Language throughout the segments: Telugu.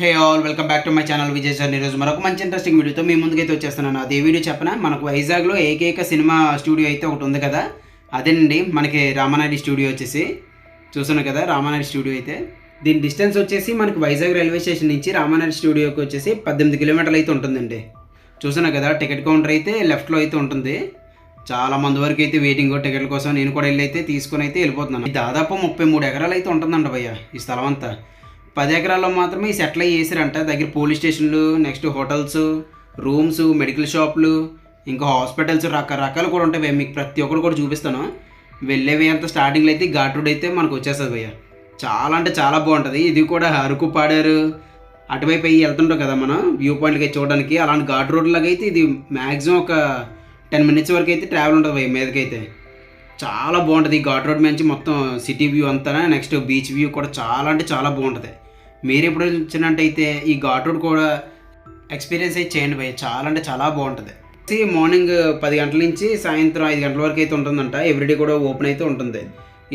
Hey all welcome back to my channel Vijay sir. ఈరోజు మరొక మంచి ఇంట్రెస్టింగ్ వీడియోతో మీ ముందుకైతే వచ్చేస్తున్నాను. అదే వీడియో చెప్పనా, మనకు వైజాగ్లో ఏకైక సినిమా స్టూడియో అయితే ఒకటి ఉంది కదా, అదేనండి మనకి రామానాయుడు స్టూడియో వచ్చేసి. చూస్తున్నాను కదా రామానాయుడు స్టూడియో అయితే. దీని డిస్టెన్స్ వచ్చేసి మనకి వైజాగ్ రైల్వే స్టేషన్ నుంచి రామానాయుడు స్టూడియోకి వచ్చేసి 18 కిలోమీటర్లు అయితే ఉంటుందండి. చూస్తున్నా కదా టికెట్ కౌంటర్ అయితే లెఫ్ట్లో అయితే ఉంటుంది. చాలా మంది వరకు అయితే వెయిటింగ్ టికెట్ల కోసం. నేను కూడా వెళ్ళి అయితే తీసుకొని అయితే వెళ్ళిపోతున్నాను. దాదాపు 33 ఎకరాలు అయితే ఉంటుందంట భయ్య ఈ స్థలం అంతా. 10 ఎకరాల్లో మాత్రమే ఈ సెటిల్ అయ్యి వేసారంట. దగ్గర పోలీస్ స్టేషన్లు, నెక్స్ట్ హోటల్స్, రూమ్స్, మెడికల్ షాపులు, ఇంకా హాస్పిటల్స్ రకరకాలు కూడా ఉంటాయి. మీకు ప్రతి ఒక్కరు కూడా చూపిస్తాను. వెళ్ళేవి అంతా స్టార్టింగ్లో అయితే ఘాట్ రోడ్ అయితే మనకు వచ్చేస్తుంది భయ్య. చాలా అంటే చాలా బాగుంటుంది. ఇది కూడా అరకు పాడారు అటువైపు అయ్యి వెళ్తుంటాం కదా మనం వ్యూ పాయింట్కి అయితే చూడడానికి. అలాంటి ఘాట్ రోడ్ లాగా అయితే ఇది మ్యాక్సిమం ఒక 10 మినిట్స్ వరకు అయితే ట్రావెల్ ఉంటుంది భయ్య మీదకైతే. చాలా బాగుంటుంది ఈ ఘాట్ రోడ్ నుంచి మొత్తం సిటీ వ్యూ అంతా, నెక్స్ట్ బీచ్ వ్యూ కూడా చాలా అంటే చాలా బాగుంటుంది. మీరు ఎప్పుడు వచ్చినట్టయితే ఈ ఘాట్ రోడ్ కూడా ఎక్స్పీరియన్స్ అయితే చేయండి భయ్య. చాలా అంటే చాలా బాగుంటుంది. మార్నింగ్ 10 గంటల నుంచి సాయంత్రం 5 గంటల వరకు అయితే ఉంటుందంట. ఎవ్రీడే కూడా ఓపెన్ అయితే ఉంటుంది.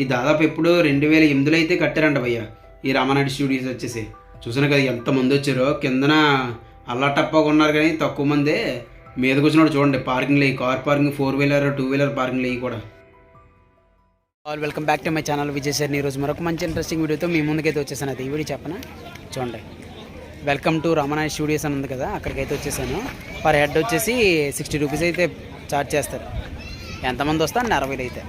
ఈ దాదాపు ఎప్పుడు 2008లో అయితే కట్టారంట భయ్య ఈ రామానాయుడు స్టూడియోస్ వచ్చేసి. చూసాను కదా ఎంతమంది వచ్చారో. కిందన అల్లాటప్పగా ఉన్నారు కానీ తక్కువ మందే. మీదకి వచ్చినప్పుడు చూడండి పార్కింగ్లో, కార్ పార్కింగ్, 4 వీలర్ 2 వీలర్ పార్కింగ్లో కూడా. All welcome back to my channel Vijay sir. ఈరోజు మరొక మంచి ఇంట్రెస్టింగ్ వీడియోతో మీ ముందుకైతే వచ్చేసాను. అది ఈ వీడియో చెప్పనా, చూడండి. వెల్కమ్ టు రామానాయుడు స్టూడియోస్ అని ఉంది కదా, అక్కడికైతే వచ్చేసాను. పర్ హెడ్ వచ్చేసి 60 రూపీస్ అయితే ఛార్జ్ చేస్తారు. ఎంతమంది వస్తారు 60 అయితే.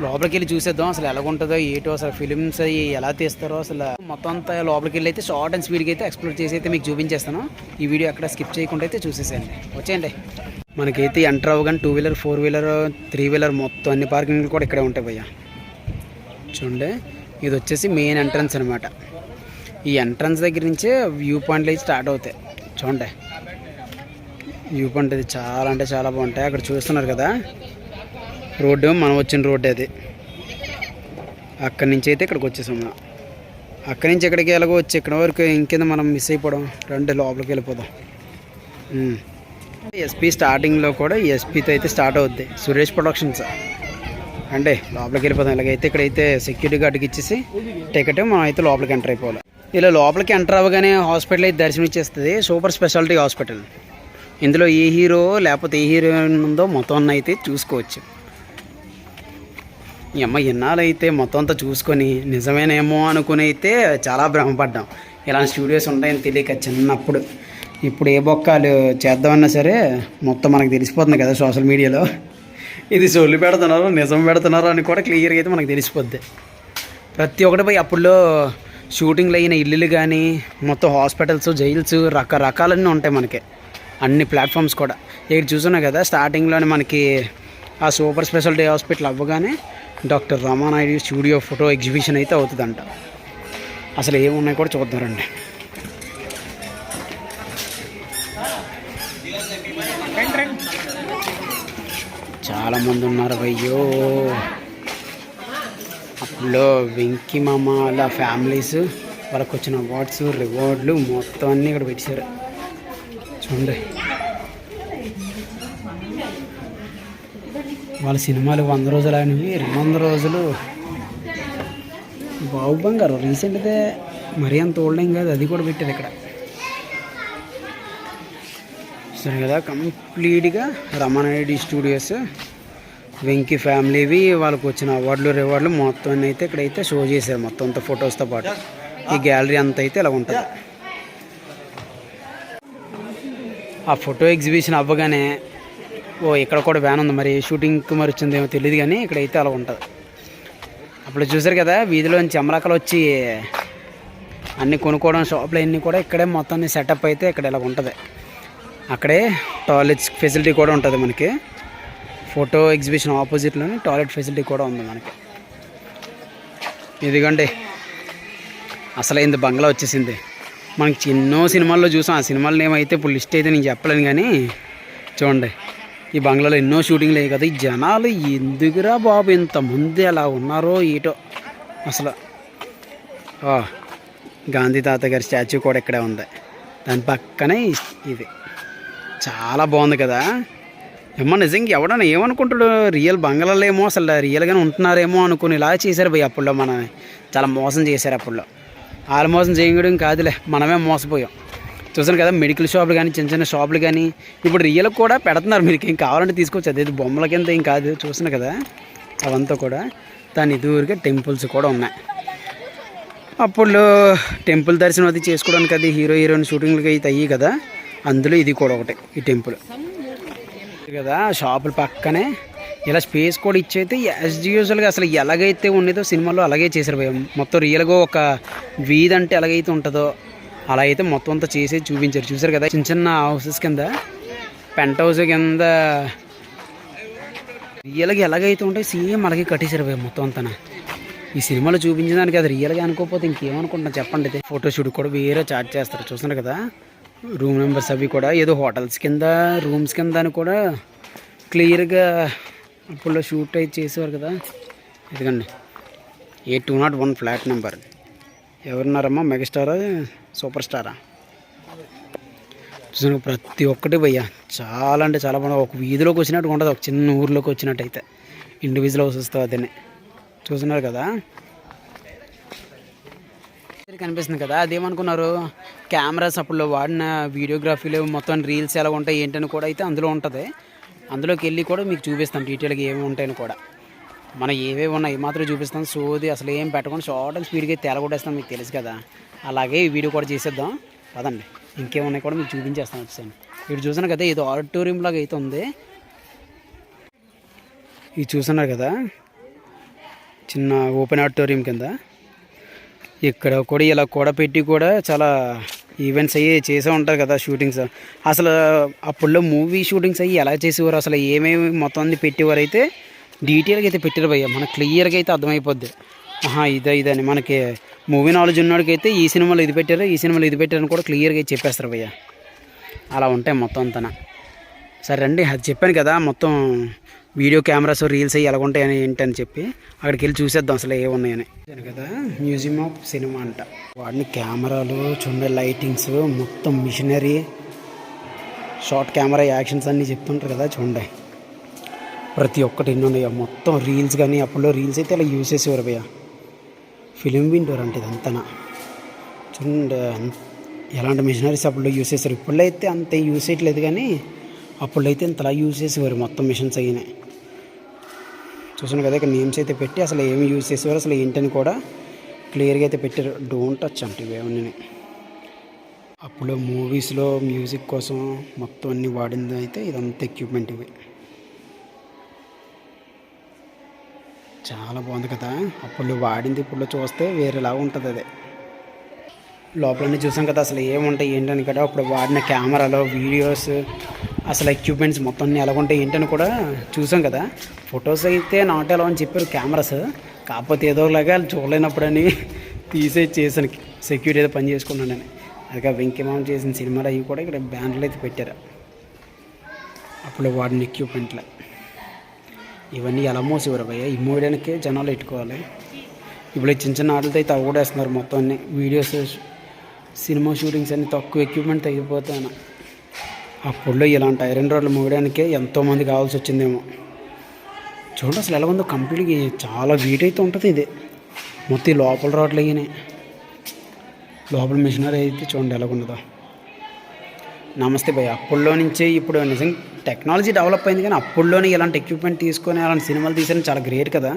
లోపలికి వెళ్ళి చూసేద్దాం అసలు ఎలాగుంటుందో ఏటో, అసలు ఫిలిమ్స్ అవి ఎలా తీస్తారో అసలు మొత్తం అంతా లోపలికి వెళ్ళి అయితే షార్ట్ అండ్ స్పీడ్గా అయితే ఎక్స్ప్లోర్ చేసి అయితే మీకు చూపించేస్తాను. ఈ వీడియో అక్కడ స్కిప్ చేయకుండా అయితే చూసేసేయండి. వచ్చేయండి. మనకైతే ఎంటర్ అవ్వగానే 2 వీలర్ 4 వీలర్ 3 వీలర్ మొత్తం అన్ని పార్కింగ్లు కూడా ఇక్కడే ఉంటాయి భయ్య. చూడండి ఇది వచ్చేసి మెయిన్ ఎంట్రన్స్ అనమాట. ఈ ఎంట్రన్స్ దగ్గర నుంచే వ్యూ పాయింట్లు అయితే స్టార్ట్ అవుతాయి. చూడండి వ్యూ పాయింట్ అది చాలా అంటే చాలా బాగుంటాయి. అక్కడ చూస్తున్నారు కదా రోడ్డు, మనం వచ్చిన రోడ్డు అది. అక్కడి నుంచి అయితే ఇక్కడికి వచ్చేసాం మనం. అక్కడి నుంచి ఇక్కడికి ఎలాగో వచ్చి ఇక్కడ వరకు ఇంకేదో మనం మిస్ అయిపోవడం. రండి లోపలికి వెళ్ళిపోదాం. ఎస్పీ స్టార్టింగ్లో కూడా ఎస్పీతో అయితే స్టార్ట్ అవుద్ది, సురేష్ ప్రొడక్షన్స్. అంటే లోపలికి వెళ్ళిపోదాం. ఇలాగైతే ఇక్కడైతే సెక్యూరిటీ గార్డ్కి ఇచ్చేసి టికెట్ మనం అయితే లోపలికి ఎంటర్ అయిపోవాలి. ఇలా లోపలికి ఎంటర్ అవ్వగానే హాస్పిటల్ అయితే దర్శనం ఇచ్చేస్తుంది. Super speciality hospital. ఇందులో ఏ హీరో లేకపోతే ఏ హీరోయిన్ ఉందో మొత్తం అన్న అయితే చూసుకోవచ్చు. ఈ అమ్మ ఇన్నాళ్ళు అయితే మొత్తం అంతా చూసుకొని నిజమేనేమో అనుకుని అయితే చాలా భ్రమపడ్డాం. ఇలాంటి స్టూడియోస్ ఉంటాయని తెలియక చిన్నప్పుడు. ఇప్పుడు ఏ బొక్కలు చేద్దామన్నా సరే మొత్తం మనకు తెలిసిపోతుంది కదా సోషల్ మీడియాలో. ఇది సొల్లు పెడుతున్నారు నిజం పెడుతున్నారు అని కూడా క్లియర్గా అయితే మనకు తెలిసిపోద్ది. ప్రతి ఒక్కటి పోయి అప్పుడులో షూటింగ్లు అయిన ఇల్లులు కానీ మొత్తం హాస్పిటల్స్, జైల్స్ రకరకాలన్నీ ఉంటాయి మనకి. అన్ని ప్లాట్ఫామ్స్ కూడా ఇక్కడ చూస్తున్నాం కదా. స్టార్టింగ్లోనే మనకి ఆ సూపర్ స్పెషాలిటీ హాస్పిటల్ అవ్వగానే doctor Ramanaidu studio photo exhibition అయితే అవుతుందంట. అసలు ఏమున్నాయి కూడా చూద్దారండి. చాలామంది ఉన్నారు అయ్యో. అప్పుడులో వెంకీ మామ అలా ఫ్యామిలీస్ వాళ్ళకి వచ్చిన అవార్డ్స్, రివార్డులు మొత్తం అన్నీ ఇక్కడ పెట్టారు. చూడండి వాళ్ళ సినిమాలు 100 రోజులు అయినవి, 200 రోజులు. బాబు బంగారు రీసెంట్దే, మరీ అంత ఓల్డ్ ఏం కాదు, అది కూడా పెట్టారు ఇక్కడ. సరే కదా కంప్లీట్గా రామానాయుడు స్టూడియోస్, వెంకీ ఫ్యామిలీవి వాళ్ళకు వచ్చిన అవార్డులు, రివార్డులు మొత్తం అన్నీ అయితే ఇక్కడైతే షో చేశారు. మొత్తం అంతా ఫొటోస్తో పాటు ఈ గ్యాలరీ అంతా అయితే ఇలా ఉంటుంది. ఆ ఫోటో ఎగ్జిబిషన్ అవ్వగానే ఇక్కడ కూడా వ్యాన్ ఉంది. మరి షూటింగ్కి మరి వచ్చిందేమో తెలియదు కానీ ఇక్కడైతే అలా ఉంటుంది. అప్పుడు చూసారు కదా వీధిలోంచి అమలాకలు వచ్చి అన్నీ కొనుక్కోవడం, షాపులు అన్నీ కూడా ఇక్కడే మొత్తాన్ని సెటప్ అయితే ఇక్కడ ఇలా ఉంటుంది. అక్కడే టాయిలెట్స్ ఫెసిలిటీ కూడా ఉంటుంది మనకి. ఫోటో ఎగ్జిబిషన్ ఆపోజిట్లోనే టాయిలెట్ ఫెసిలిటీ కూడా ఉంది మనకి. ఇదిగోండి అసలైంది బంగ్లా వచ్చేసింది. మనకి ఎన్నో సినిమాల్లో చూసాం. ఆ సినిమాల్లో ఏమైతే ఇప్పుడు లిస్ట్ అయితే నేను చెప్పలేను కానీ చూడండి ఈ బంగ్లాలో ఎన్నో షూటింగ్లు అయ్యాయి కదా. ఈ జనాలు ఎందుకురా బాబు ఇంతమంది అలా ఉన్నారో ఏటో అసలు. గాంధీ తాత గారి స్టాచ్యూ కూడా ఇక్కడే ఉంది. దాని పక్కనే ఇది చాలా బాగుంది కదా. ఏమో నిజంగా ఎవడన్నా ఏమనుకుంటాడు, రియల్ బంగ్లాలో ఏమో అసలు రియల్గానే ఉంటున్నారేమో అనుకుని ఇలా చేశారు భయ్. అప్పుడులో మన చాలా మోసం చేశారు అప్పుడులో. వాళ్ళ మోసం చేయడం కాదులే, మనమే మోసపోయాం. చూసాను కదా మెడికల్ షాపులు కానీ చిన్న చిన్న షాపులు కానీ ఇప్పుడు రియల్ కూడా పెడుతున్నారు. మీకు ఏం కావాలంటే తీసుకోవచ్చు. అదే బొమ్మల కింద ఏం కాదు. చూసాను కదా అవంతా కూడా. దాని ఎదురుగా టెంపుల్స్ కూడా ఉన్నాయి. అప్పుడు టెంపుల్ దర్శనం అది చేసుకోవడానికి అది హీరోయిన్ షూటింగ్లకి అయితే అయ్యి కదా, అందులో ఇది కూడా ఒకటి ఈ టెంపుల్ కదా. షాపుల పక్కనే ఇలా స్పేస్ కూడా ఇచ్చైతే యాజ్ యూజువల్గా అసలు ఎలాగైతే ఉండేదో సినిమాలో అలాగే చేశారు భయం. మొత్తం రియల్గా ఒక వీధి అంటే ఎలాగైతే ఉంటుందో అలా అయితే మొత్తం అంతా చేసేది చూపించారు. చూసారు కదా చిన్న చిన్న హౌసెస్ కింద, పెంట్ హౌస్ కింద రియల్గా ఎలాగైతే ఉంటాయి సేమ్ అలాగే కట్టేశారు భయం మొత్తం అంతా. ఈ సినిమాలో చూపించిన దానికి అది రియల్గా అనుకోకపోతే ఇంకేమనుకుంటున్నా చెప్పండి. అయితే ఫోటోషూట్ కూడా వేరే చార్జ్ చేస్తారు. చూస్తున్నారు కదా రూమ్ నెంబర్స్ అవి కూడా ఏదో హోటల్స్ కింద రూమ్స్ కింద అని కూడా క్లియర్గా అప్పుడు షూట్ అయితే చేసేవారు కదా. ఇదిగండి A201 ఫ్లాట్ నెంబర్. ఎవరున్నారమ్మా, మెగాస్టారా సూపర్ స్టారా? చూసాను ప్రతి ఒక్కటి భయ్యా చాలా అంటే చాలా బాగుంది. ఒక వీధిలోకి వచ్చినట్టు ఉంటుంది, ఒక చిన్న ఊర్లోకి వచ్చినట్టు అయితే ఇండివిజువల్ హౌసెస్తో అదే చూస్తున్నారు కదా. కనిపిస్తుంది కదా, అదేమనుకున్నారు కెమెరాస్ అప్పుడు వాడిన వీడియోగ్రఫీలు మొత్తం రీల్స్ ఎలా ఉంటాయి ఏంటని కూడా అయితే అందులో ఉంటుంది. అందులోకి వెళ్ళి కూడా మీకు చూపిస్తాం డీటెయిల్గా ఏమి ఉంటాయని కూడా. మనం ఏవేవి ఉన్నాయి మాత్రం చూపిస్తాం. సోది అసలు ఏం పెట్టకుండా షార్ట్ అండ్ స్పీడ్గా అయితే తెలగొట్టేస్తాం, మీకు తెలుసు కదా. అలాగే ఈ వీడియో కూడా చేసేద్దాం కదండి. ఇంకేమున్నాయి కూడా మీకు చూపించేస్తాను వచ్చాను. ఇప్పుడు చూసాను కదా ఇది ఆడిటోరియం లాగా అయితే ఉంది. ఇది చూస్తున్నారు కదా చిన్న ఓపెన్ ఆడిటోరియం కింద. ఇక్కడ కూడా ఇలా కూడా పెట్టి కూడా చాలా ఈవెంట్స్ అయ్యి చేసే ఉంటారు కదా షూటింగ్స్. అసలు అప్పుడులో మూవీ షూటింగ్స్ అయ్యి ఎలా చేసేవారు, అసలు ఏమేమి మొత్తం అన్ని పెట్టేవారు అయితే డీటెయిల్గా అయితే పెట్టారు భయ్య. మనకు క్లియర్గా అయితే అర్థమైపోద్ది. ఇదని మనకి మూవీ నాలెడ్జ్ ఉన్నవాడికి అయితే ఈ సినిమాలో ఇది పెట్టారు ఈ సినిమాలో ఇది పెట్టారని కూడా క్లియర్గా అయితే చెప్పేస్తారు భయ్య. అలా ఉంటాయి మొత్తం అంతా. సరే అండి, అది చెప్పాను కదా మొత్తం వీడియో కెమెరాస్ రీల్స్ అయ్యి ఎలా ఉంటాయని ఏంటని చెప్పి అక్కడికి వెళ్ళి చూసేద్దాం అసలు ఏమున్నాయని. కదా మ్యూజియం ఆఫ్ సినిమా అంట. వాడిని కెమెరాలు చూడండి, లైటింగ్స్ మొత్తం మిషనరీ, షార్ట్ కెమెరా యాక్షన్స్ అన్నీ చెప్తుంటారు కదా చూడండి. ప్రతి ఒక్కటి ఎన్ని ఉన్నాయో మొత్తం రీల్స్ కానీ అప్పుడులో రీల్స్ అయితే ఇలా యూజ్ చేసేవారు భయ్య. ఫిలిం విండోర్ అంటే ఇదంతా చూడండి. ఎలాంటి మిషనరీస్ అప్పుడులో యూజ్ చేస్తారు. ఇప్పుడులో అయితే అంత యూజ్ చేయట్లేదు కానీ అప్పుడు అయితే ఇంతలా యూజ్ చేసేవారు మొత్తం మిషన్స్ అయినాయి. చూసాను కదా ఇక్కడ నేమ్స్ అయితే పెట్టి అసలు ఏమి యూజ్ చేసేవారు అసలు ఏంటని కూడా క్లియర్గా అయితే పెట్టారు. డోంట్ టచ్ అంటే ఇవేమన్నా అప్పుడు మూవీస్లో మ్యూజిక్ కోసం మొత్తం అన్ని వాడింది అయితే ఇదంతా ఎక్విప్మెంట్ ఇవి. చాలా బాగుంది కదా. అప్పుడు వాడింది ఇప్పుడు చూస్తే వేరేలాగా ఉంటుంది. అదే లోపలన్నీ చూసాం కదా అసలు ఏముంటాయి ఏంటని కదా. అప్పుడు వాడిన కెమెరాలో వీడియోస్ అసలు ఎక్విప్మెంట్స్ మొత్తం అన్నీ ఎలా ఉంటాయి ఏంటని కూడా చూసాం కదా. ఫొటోస్ అయితే నాట్ ఎలా అని చెప్పారు కెమెరాస్, కాకపోతే ఏదోలాగా చూడలేనప్పుడని చేశాను. సెక్యూరిటీ ఏదో పని చేసుకున్నానని. అదిగా వెంకీమామ చేసిన సినిమాలు అవి కూడా ఇక్కడ బ్యానర్లు అయితే పెట్టారు. అప్పుడు వాడిన ఎక్విప్మెంట్లో ఇవన్నీ ఎలా మోసేవారు భయ్య. ఈ మోయడానికే జనాలు పెట్టుకోవాలి. ఇప్పుడు చిన్న చిన్న ఆటలతో అయితే అవి కూడా వేస్తున్నారు మొత్తం అన్ని. వీడియోస్ సినిమా షూటింగ్స్ అన్నీ తక్కువ ఎక్విప్మెంట్ తగ్గిపోతాను. అప్పుడులో ఇలాంటి ఐరన్ రాడ్లు మోయడానికే ఎంతోమంది కావాల్సి వచ్చిందేమో. చూడండి అసలు ఎలా ఉందో కంప్లీట్గా చాలా వెయిట్ అయితే ఉంటుంది ఇది. మొత్తం లోపల రాడ్లు అయ్యాయి, లోపల మిషనరీ అయితే చూడండి ఎలా ఉన్నదో. నమస్తే భయ్య. అప్పుడులో నుంచే ఇప్పుడు నిజంగా టెక్నాలజీ డెవలప్ అయింది కానీ అప్పుడులోనే ఇలాంటి ఎక్విప్మెంట్ తీసుకొని అలాంటి సినిమాలు తీసాను చాలా గ్రేట్ కదా.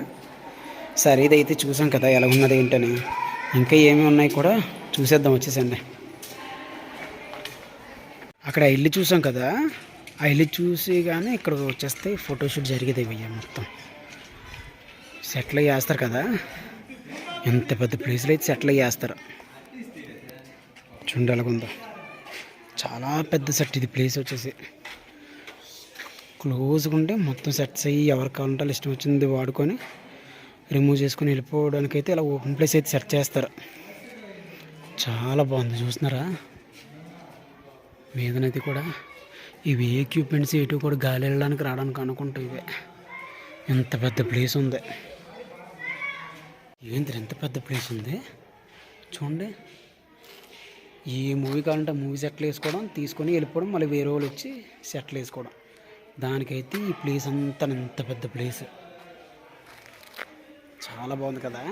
సరే ఇదైతే చూసాం కదా ఎలా ఉన్నది ఏంటని. ఇంకా ఏమి ఉన్నాయి కూడా చూసేద్దాం వచ్చేసండి. అక్కడ ఆ ఇల్లు చూసాం కదా, ఆ ఇల్లు చూసి కానీ ఇక్కడ వచ్చేస్తే ఫోటోషూట్ జరిగేది భయ్య. మొత్తం సెట్లు వేస్తారు కదా, ఎంత పెద్ద ప్లేస్లో అయితే సెట్లు వేస్తారు చూడండి ఎలాగుందో. చాలా పెద్ద సెట్ ఇది. ప్లేస్ వచ్చేసి క్లోజ్గా ఉంటే మొత్తం సెట్స్ అయ్యి ఎవరు కావాలంటే ఇష్టం వచ్చింది వాడుకొని రిమూవ్ చేసుకొని వెళ్ళిపోవడానికి అయితే ఇలా ఓపెన్ ప్లేస్ అయితే సెట్ చేస్తారు. చాలా బాగుంది చూస్తున్నారా. మీదనైతే కూడా ఇవి ఎక్విప్మెంట్స్ ఎటు కూడా గాలి వెళ్ళడానికి రావడానికి అనుకుంటా. ఇవే ఎంత పెద్ద ప్లేస్ ఉంది. ఏంటి ఎంత పెద్ద ప్లేస్ ఉంది చూడండి. ఈ మూవీ కావాలంటే మూవీ సెట్లు వేసుకోవడం, తీసుకొని వెళ్ళిపోవడం, మళ్ళీ వేరే వాళ్ళు వచ్చి సెట్లు వేసుకోవడం. దానికైతే ఈ ప్లేస్ అంతా ఎంత పెద్ద ప్లేస్. చాలా బాగుంది కదా.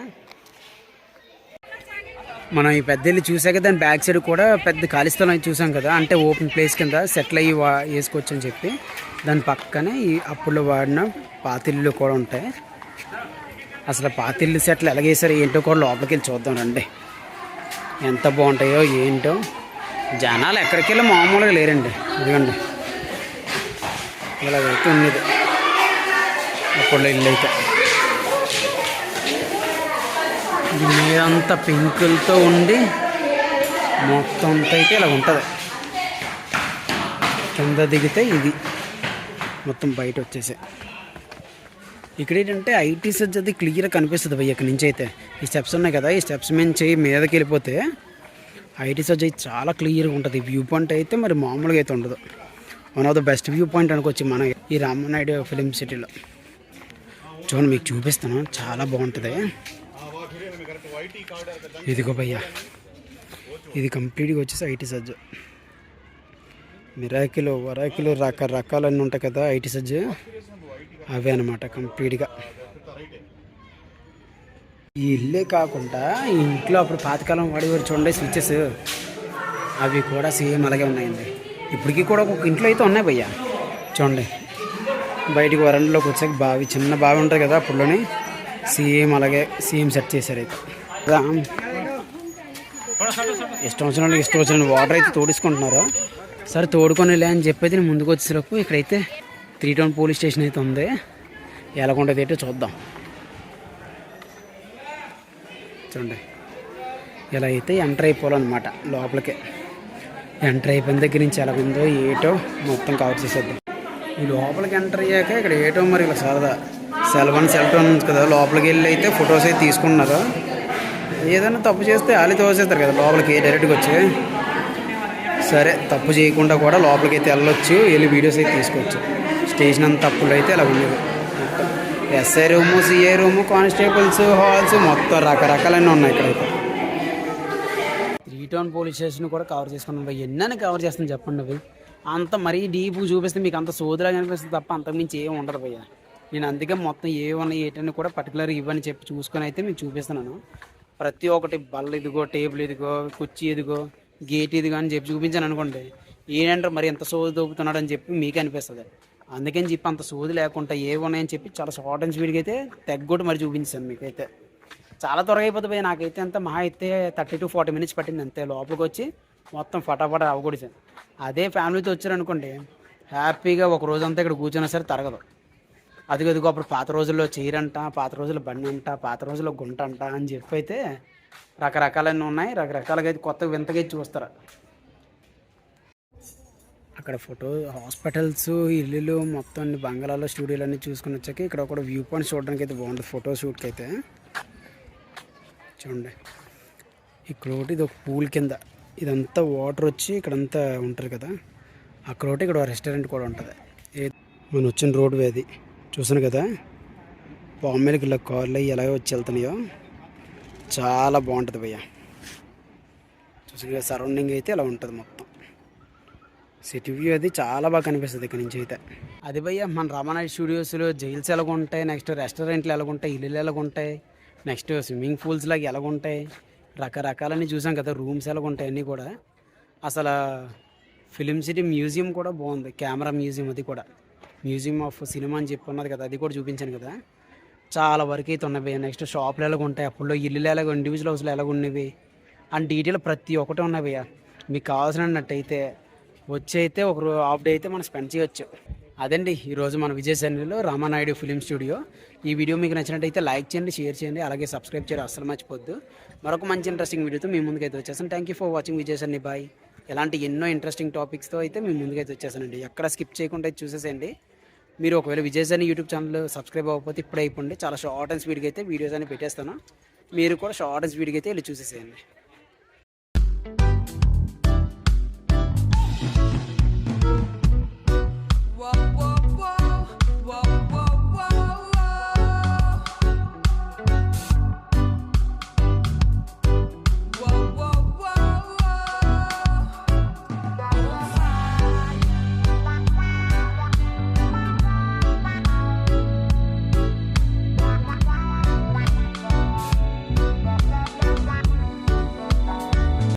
మనం ఈ పెద్ద ఇల్లు చూసాక దాని బ్యాక్ సైడ్ కూడా పెద్ద ఖాళీ స్థలం అయితే చూసాం కదా, అంటే ఓపెన్ ప్లేస్ కింద సెటిల్ అయ్యి వేసుకోవచ్చు అని చెప్పి. దాని పక్కనే ఈ అప్పుల్లో వాడిన పాతిళ్ళు కూడా ఉంటాయి. అసలు పాతిళ్ళు సెట్లు ఎలాగేసారు ఏంటో కూడా లోపలికి వెళ్ళి చూద్దాం రండి. ఎంత బాగుంటాయో ఏంటో. జనాలు ఎక్కడికి వెళ్ళి మామూలుగా లేరండి. ఇదిగోండి ఇలాగైతే ఉన్నది అప్పుల్లో ఇల్లు అయితే. ఇది మీరంతా పింకులతో ఉండి మొత్తం అంతా అయితే ఇలా ఉంటుంది. కింద దిగితే ఇది మొత్తం బయట వచ్చేసి. ఇక్కడ ఏంటంటే ఐటీ సజ్ అది క్లియర్గా కనిపిస్తుంది భయ్య. ఇక్కడ నుంచి అయితే ఈ స్టెప్స్ ఉన్నాయి కదా, ఈ స్టెప్స్ నుంచి మీదకి వెళ్ళిపోతే ఐటీ సజ్ అయితే చాలా క్లియర్గా ఉంటుంది. వ్యూ పాయింట్ అయితే మరి మామూలుగా అయితే ఉండదు. One of the best view point అనుకోవచ్చు మన ఈ రామానాయుడు ఫిలిం సిటీలో. చూడండి మీకు చూపిస్తాను, చాలా బాగుంటుంది. ఇదిగో భయ్య, ఇది కంప్లీట్గా వచ్చేసి ఐటీ సజ్. మిరాకిలు వరాకిలు రకరకాలన్నీ ఉంటాయి కదా ఐటీ సజ్, అవే అనమాట కంప్లీట్గా. ఈ ఇల్లే కాకుండా ఈ ఇంట్లో అప్పుడు పాతకాలం వాడేవారు చూడండి స్విచ్చెస్, అవి కూడా సేమ్ అలాగే ఉన్నాయండి. ఇప్పటికీ కూడా ఒక ఇంట్లో అయితే ఉన్నాయి భయ్య. చూడండి బయటికి వరండాలోకి వచ్చాక బావి, చిన్న బావి ఉంటుంది కదా అప్పుడులోనే, సేమ్ అలాగే సేమ్ సెట్ చేశారు అయితే. ఇష్టం వచ్చిన వాటర్ అయితే తోడుకుంటున్నారు. సరే తోడుకొనిలే అని చెప్పేది నేను ముందుకు వచ్చేసరికి ఇక్కడైతే 3 టౌన్ పోలీస్ స్టేషన్ అయితే ఉంది. ఎలాగుంటుంది ఏంటో చూద్దాం. చూడండి ఇలా అయితే ఎంటర్ అయిపోవాలన్నమాట లోపలికి. ఎంటర్ అయిపోయిన దగ్గర నుంచి ఎలా ఉందో ఏటో మొత్తం కవర్ చేసేద్దాం. ఈ లోపలికి ఎంటర్ అయ్యాక ఇక్కడ ఏటో మరి ఇలా సరదా సెల్ ఉంది కదా, లోపలికి వెళ్ళి అయితే ఫొటోస్ అయితే తీసుకుంటున్నారు. ఏదైనా తప్పు చేస్తే వాళ్ళు తోసేస్తారు కదా లోపలికి డైరెక్ట్గా వచ్చి. సరే తప్పు చేయకుండా కూడా లోపలికి అయితే వెళ్ళొచ్చు, వెళ్ళి వీడియోస్ అయితే తీసుకోవచ్చు. స్టేషన్ అంత తప్పులు అయితే అలా ఉండేది. SI room, CI room, constables halls మొత్తం రకరకాలన్నీ ఉన్నాయి ఇక్కడైతే. 3 టౌన్ పోలీస్ స్టేషన్ కూడా కవర్ చేసుకున్నాం. ఎన్నని కవర్ చేస్తాను చెప్పండి అవి. అంత మరీ డీప్ చూపిస్తే మీకు అంత సోదరుగా అనిపిస్తుంది తప్ప అంతకుమించి ఏమి ఉండదు భయ్య. నేను అందుకే మొత్తం ఏమన్నా ఏంటని కూడా పర్టికులర్గా ఇవన్నీ చెప్పి చూసుకొని అయితే మీకు చూపిస్తున్నాను. ప్రతి ఒక్కటి బల్ల ఇదిగో, టేబుల్ ఇదిగో, కుర్చీ ఇదిగో, గేట్ ఇదిగో అని చెప్పి చూపించాను అనుకోండి, ఏంటంటారు మరి ఎంత సోది దొబ్బుతున్నాడు అని చెప్పి మీకు అనిపిస్తుంది. అందుకని చెప్పి అంత సోది లేకుండా ఏమున్నాయని చెప్పి చాలా షార్ట్ అండ్ స్పీడ్గా అయితే తెగ్గొట్టి మరి చూపించాను మీకైతే. చాలా త్వరగా అయిపోతుంది భయ్య. నాకైతే అంత మహా అయితే 30 to 40 minutes పట్టింది అంతే లోపలికి వచ్చి మొత్తం ఫటాఫట అవగొడిచాను. అదే ఫ్యామిలీతో వచ్చారనుకోండి హ్యాపీగా ఒక రోజంతా ఇక్కడ కూర్చున్నా సరే తరగదు. అదిగో అప్పుడు పాత రోజుల్లో చీరంట, పాత రోజుల్లో బండి అంట, పాత రోజుల్లో గుంట అంట అని చెప్పి అయితే రకరకాలన్నీ ఉన్నాయి. రకరకాలుగా అయితే కొత్తగా వింతగా చూస్తారు. అక్కడ హాస్పిటల్స్, ఇల్లులు మొత్తం బంగాళాలో స్టూడియోలు అన్నీ చూసుకుని వచ్చాక ఇక్కడ ఒక వ్యూ పాయింట్ చూడడానికి అయితే బాగుంటుంది ఫోటో షూట్కి అయితే. చూడండి ఇక్కడ ఒకటి ఇది ఒక పూల్ కింద, ఇదంతా వాటర్ వచ్చి ఇక్కడంతా ఉంటుంది కదా, అక్కడ ఒకటి ఇక్కడ రెస్టారెంట్ కూడా ఉంటుంది. మనం వచ్చిన రోడ్ అది చూసాను కదా, బాంబేకి ఇలా కార్లు అవి ఎలాగో వచ్చి వెళ్తున్నాయో చాలా బాగుంటుంది భయ్య. చూసాను కదా సరౌండింగ్ అయితే ఇలా ఉంటుంది మొత్తం. సిటీ వ్యూ అది చాలా బాగా కనిపిస్తుంది ఇక్కడ నుంచి అయితే. అది భయ్య మన రామానాయుడు స్టూడియోస్లో జైల్స్ ఎలాగుంటాయి, నెక్స్ట్ రెస్టారెంట్లు ఎలాగుంటాయి, ఇల్లులు ఎలాగుంటాయి, నెక్స్ట్ స్విమ్మింగ్ పూల్స్ లాగా ఎలాగుంటాయి, రకరకాలన్నీ చూసాం కదా, రూమ్స్ ఎలాగుంటాయి అన్నీ కూడా. అసలు ఫిలిం సిటీ మ్యూజియం కూడా బాగుంది, కెమెరా మ్యూజియం, అది కూడా మ్యూజియం ఆఫ్ సినిమా అని చెప్పి ఉన్నది కదా, అది కూడా చూపించాను కదా. చాలా వరకు అయితే ఉన్నాయి. నెక్స్ట్ షాపులు ఎలాగ ఉంటాయి, అప్పుల్లో ఇల్లులు ఎలాగ, ఇండివిజువల్ హౌస్లు ఎలాగ ఉన్నవి అండ్ డీటెయిల్ ప్రతి ఒక్కటి ఉన్నాయి భయ్య. మీకు కావాల్సినట్టయితే వచ్చి అయితే ఒక హాఫ్ డే అయితే మనం స్పెండ్ చేయొచ్చు. అదండి ఈరోజు మన విజయసేనలో రామానాయుడు ఫిలిం స్టూడియో. ఈ వీడియో మీకు నచ్చినట్టయితే లైక్ చేయండి, షేర్ చేయండి, అలాగే సబ్స్క్రైబ్ చేయడం అస్సలు మర్చిపోద్దు. మరొక మంచి ఇంట్రెస్టింగ్ వీడియోతో మీ ముందుకైతే వచ్చేసాను. Thank you for watching Vijayasena. Bye. ఇలాంటి ఎన్నో ఇంట్రెస్టింగ్ టాపిక్స్తో అయితే మీ ముందుకైతే వచ్చేసానండి. ఎక్కడ స్కిప్ చేయకుండా అయితే చూసేసేయండి. మీరు ఒకవేళ విజయసేన యూట్యూబ్ ఛానల్ సబ్స్క్రైబ్ అవ్వకపోతే ఇప్పుడే అయిపోండి. చాలా షార్ట్ అండ్ స్పీడ్గా అయితే వీడియోస్ అని పెట్టేస్తాను. మీరు కూడా షార్ట్ అండ్ స్పీడ్గా అయితే వెళ్ళి చూసేసేయండి.